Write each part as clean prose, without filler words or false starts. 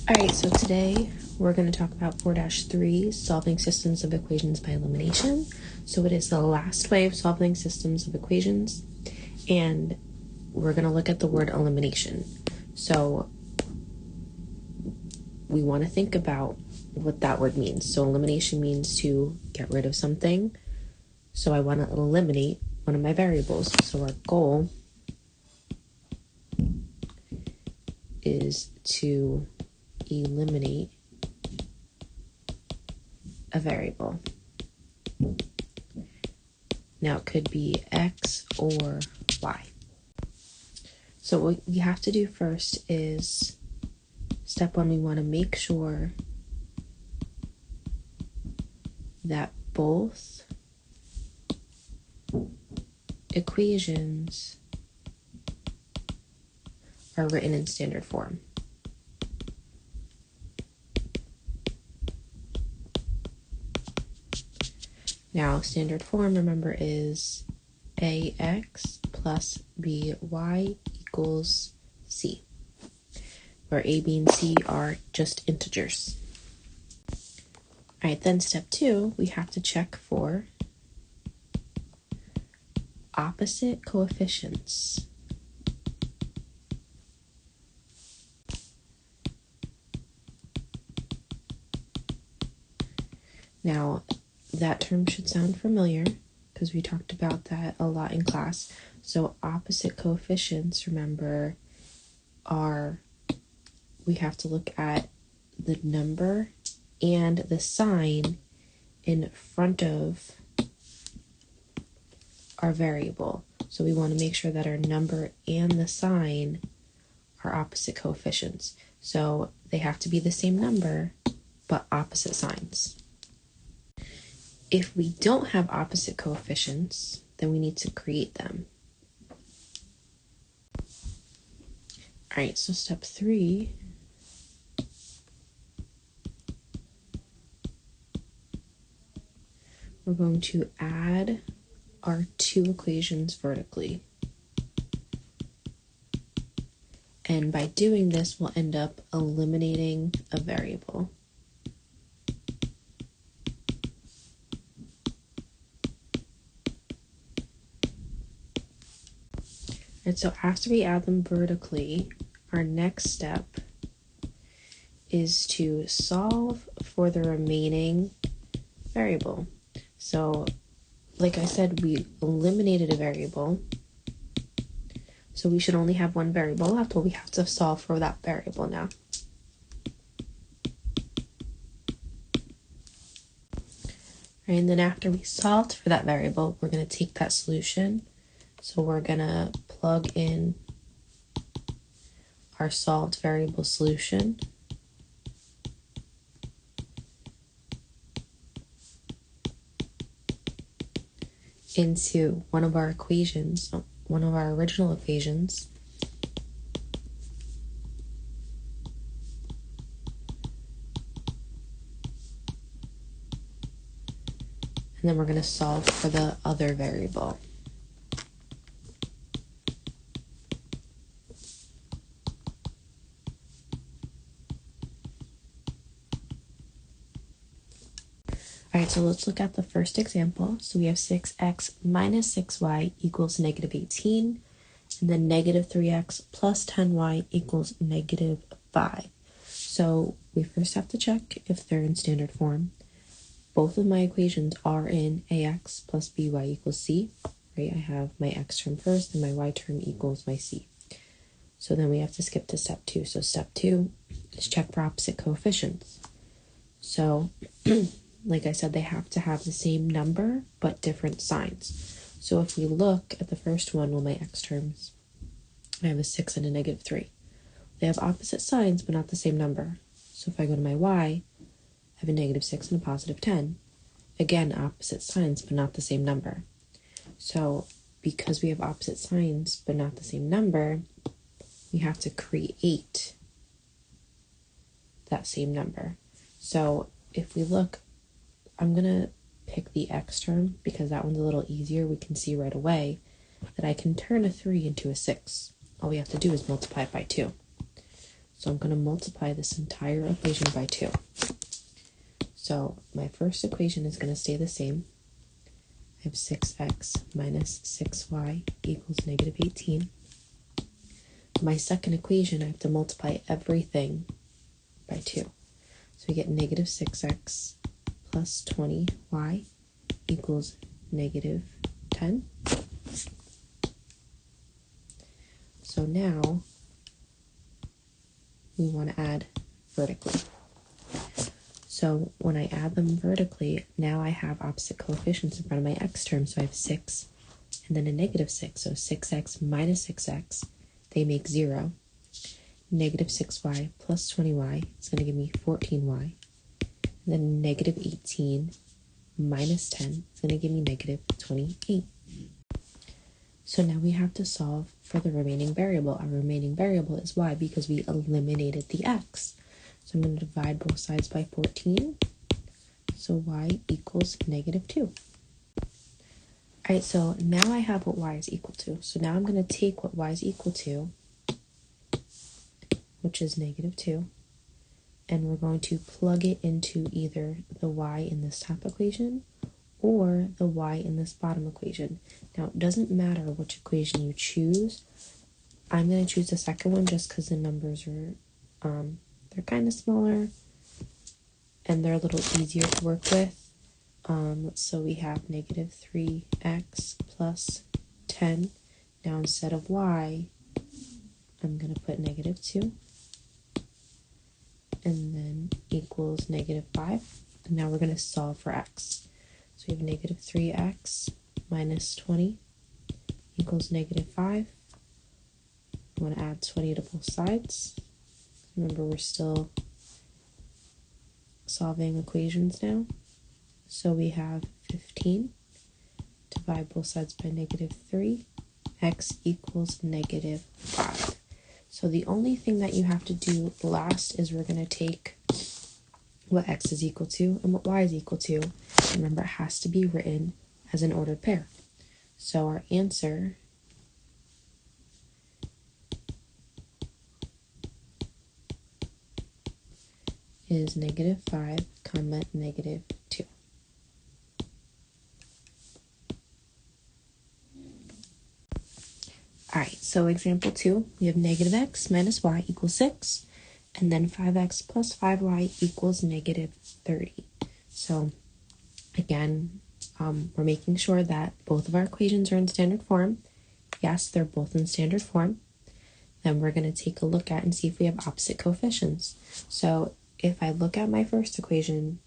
Alright, so today we're going to talk about 4-3, solving systems of equations by elimination. So it is the last way of solving systems of equations, and we're going to look at the word elimination. So we want to think about what that word means. So elimination means to get rid of something. So I want to eliminate one of my variables. So our goal is to eliminate a variable. Now it could be X or Y. So what we have to do first is, step one, we want to make sure that both equations are written in standard form. Now, standard form, remember, is ax plus by equals c, where a, b, and c are just integers. All right, then step two, we have to check for opposite coefficients. Now, that term should sound familiar because we talked about that a lot in class. So opposite coefficients, remember, we have to look at the number and the sign in front of our variable. So we want to make sure that our number and the sign are opposite coefficients. So they have to be the same number, but opposite signs. If we don't have opposite coefficients, then we need to create them. All right, so step three, we're going to add our two equations vertically. And by doing this, we'll end up eliminating a variable. And so after we add them vertically, our next step is to solve for the remaining variable. So, like I said, we eliminated a variable, so we should only have one variable left, but we have to solve for that variable now. Right, and then after we solved for that variable, we're going to take that solution. So we're going to plug in our solved variable solution into one of our equations, one of our original equations, and then we're going to solve for the other variable. All right, so let's look at the first example. So we have 6x minus 6y equals negative 18, and then negative 3x plus 10y equals negative 5. So we first have to check if they're in standard form. Both of my equations are in ax plus by equals c, right? I have my x term first and my y term equals my c. So then we have to skip to step two. So step two is check for opposite coefficients. So like I said, they have to have the same number, but different signs. So if we look at the first one, well, my x terms, I have a 6 and a negative 3. They have opposite signs, but not the same number. So if I go to my y, I have a negative 6 and a positive 10. Again, opposite signs, but not the same number. So because we have opposite signs, but not the same number, we have to create that same number. So if we look, I'm going to pick the x term because that one's a little easier. We can see right away that I can turn a 3 into a 6. All we have to do is multiply it by 2. So I'm going to multiply this entire equation by 2. So my first equation is going to stay the same. I have 6x minus 6y equals negative 18. My second equation, I have to multiply everything by 2. So we get negative 6x plus 20y equals negative 10. So now we want to add vertically. So when I add them vertically, now I have opposite coefficients in front of my x term. So I have 6 and then a negative 6. So 6x minus 6x, they make 0. Negative 6y plus 20y is going to give me 14y. And then negative 18 minus 10 is going to give me negative 28. So now we have to solve for the remaining variable. Our remaining variable is y because we eliminated the x. So I'm going to divide both sides by 14. So y equals negative 2. Alright, so now I have what y is equal to. So now I'm going to take what y is equal to, which is negative 2, and we're going to plug it into either the y in this top equation or the y in this bottom equation. Now, it doesn't matter which equation you choose. I'm going to choose the second one just because the numbers are, they're kind of smaller and they're a little easier to work with. So we have negative 3x plus 10. Now, instead of y, I'm going to put negative 2. And then equals negative 5. And now we're going to solve for x. So we have negative 3x minus 20 equals negative 5. I want to add 20 to both sides. Remember, we're still solving equations now. So we have 15. Divide both sides by negative 3. X equals negative 5. So the only thing that you have to do last is we're going to take what x is equal to and what y is equal to. Remember, it has to be written as an ordered pair. So our answer is negative 5, comma, negative 2. Alright, so example 2, we have negative x minus y equals 6, and then 5x plus 5y equals negative 30. So again, we're making sure that both of our equations are in standard form. Yes, they're both in standard form. Then we're going to take a look at and see if we have opposite coefficients. So if I look at my first equation,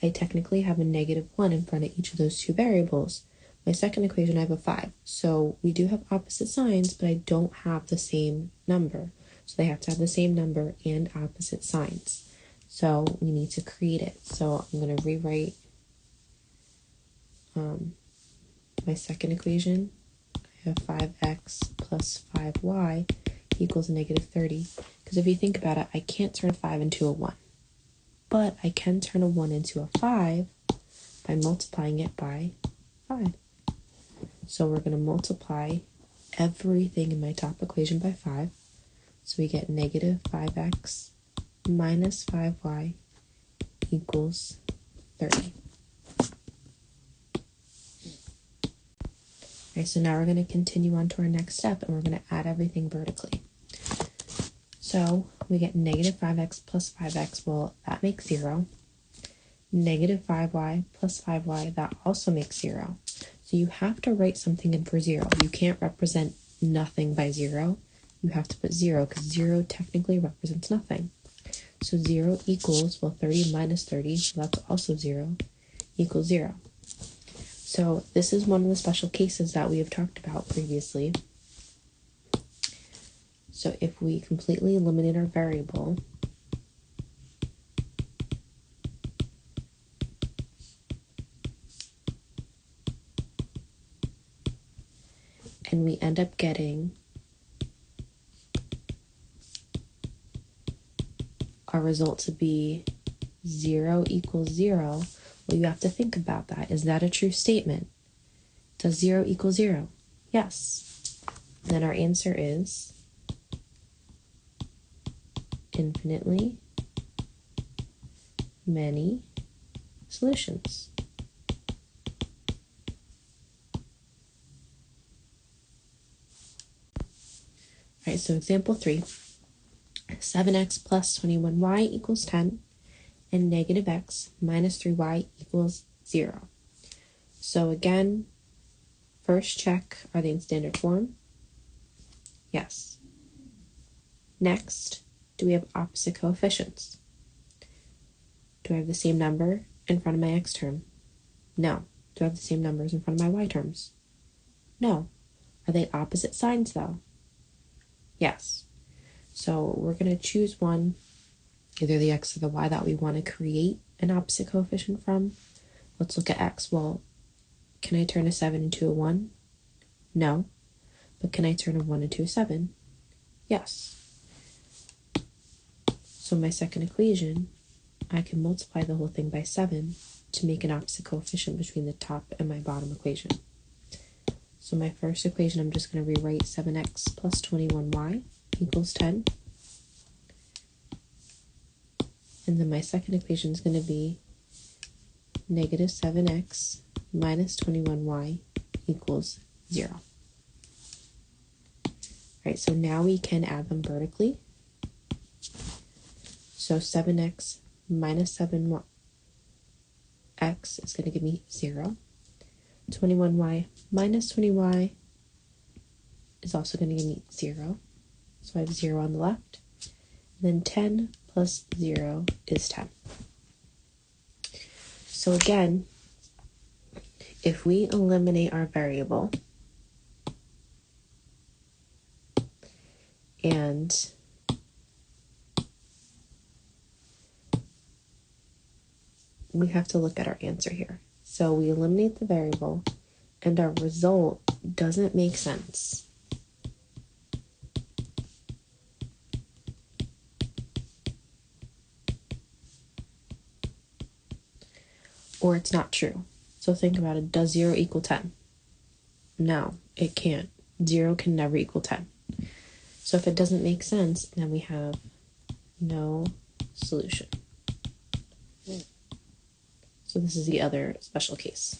I technically have a negative 1 in front of each of those two variables. My second equation, I have a 5. So we do have opposite signs, but I don't have the same number. So they have to have the same number and opposite signs. So we need to create it. So I'm going to rewrite my second equation. I have 5x plus 5y equals negative 30. Because if you think about it, I can't turn 5 into a 1. But I can turn a 1 into a 5 by multiplying it by 5. So we're going to multiply everything in my top equation by 5. So we get negative 5x minus 5y equals 30. Okay, so now we're going to continue on to our next step, and we're going to add everything vertically. So we get negative 5x plus 5x, well, that makes 0. Negative 5y plus 5y, that also makes 0. So you have to write something in for 0. You can't represent nothing by 0. You have to put 0 because 0 technically represents nothing. So 0 equals, well, 30 minus 30, so that's also 0, equals 0. So this is one of the special cases that we have talked about previously. So if we completely eliminate our variable, and we end up getting our result to be 0 equals 0, well, you have to think about that. Is that a true statement? Does 0 equal 0? Yes. Then our answer is infinitely many solutions. All right, so example 3, 7x plus 21y equals 10, and negative x minus 3y equals 0. So again, first check, are they in standard form? Yes. Next, do we have opposite coefficients? Do I have the same number in front of my x term? No. Do I have the same numbers in front of my y terms? No. Are they opposite signs though? Yes. So we're going to choose one, either the x or the y that we want to create an opposite coefficient from. Let's look at x. Well, can I turn a 7 into a 1? No. But can I turn a 1 into a 7? Yes. So my second equation, I can multiply the whole thing by 7 to make an opposite coefficient between the top and my bottom equation. So my first equation, I'm just going to rewrite 7x plus 21y equals 10. And then my second equation is going to be negative 7x minus 21y equals 0. Alright, so now we can add them vertically. So 7x minus 7x is going to give me 0. 21y minus 20y is also going to give me 0. So I have 0 on the left. And then 10 plus 0 is 10. So again, if we eliminate our variable and we have to look at our answer here. So we eliminate the variable and our result doesn't make sense. Or it's not true. So think about it. Does 0 equal 10? No, it can't. 0 can never equal 10. So if it doesn't make sense, then we have no solution. So this is the other special case.